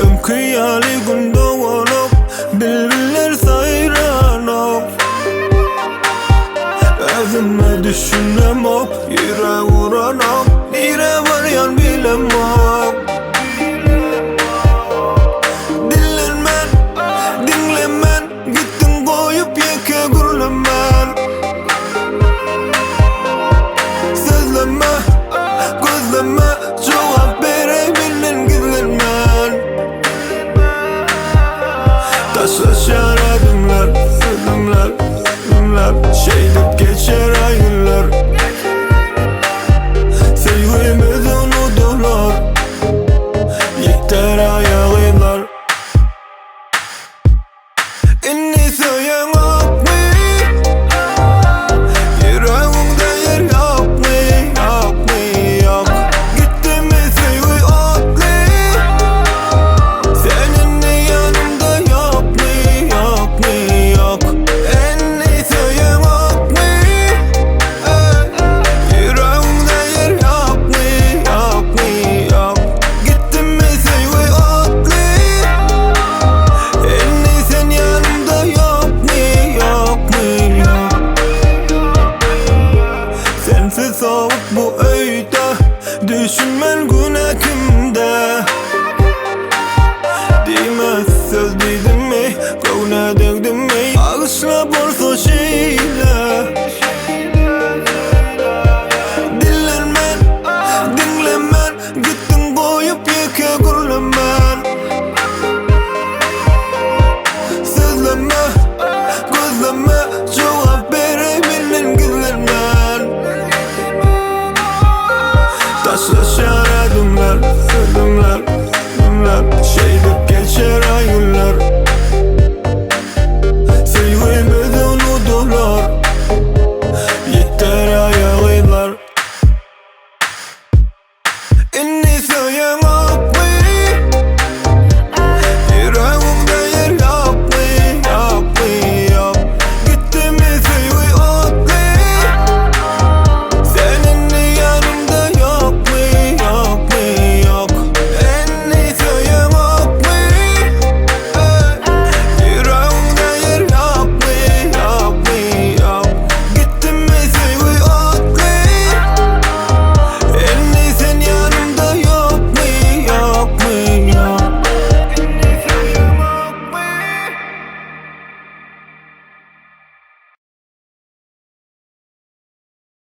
Ömküyali günde olup bilbiller sayranok. Özüme düşünem ok, yere vuranok. Nire var yan bilem ok. Dinlenmen, dinlemen, gittin koyup yeke gürlemen. Sözleme, gözleme, cevap verebilin gizlenmen. Taşlaşar adımlar, adımlar, adımlar. Şeydip geçer aylar. Sevgimizi unuturlar. Yeter ayağılar. İndi Söyenokmy. Yüreğimde yer yok mu, yok mu, yok. Gitti mi sevgi otlu. Senin de yanımda yok mu, yok mu, yok. İndi Söyenokmy. Yüreğimde yer yok mu, yok mu, yok. Gitti mi sevgi otlu. İndi sen yanımda yok mu, yok mu, yok. Sensiz soğuk bu öyde. Düşünmen güne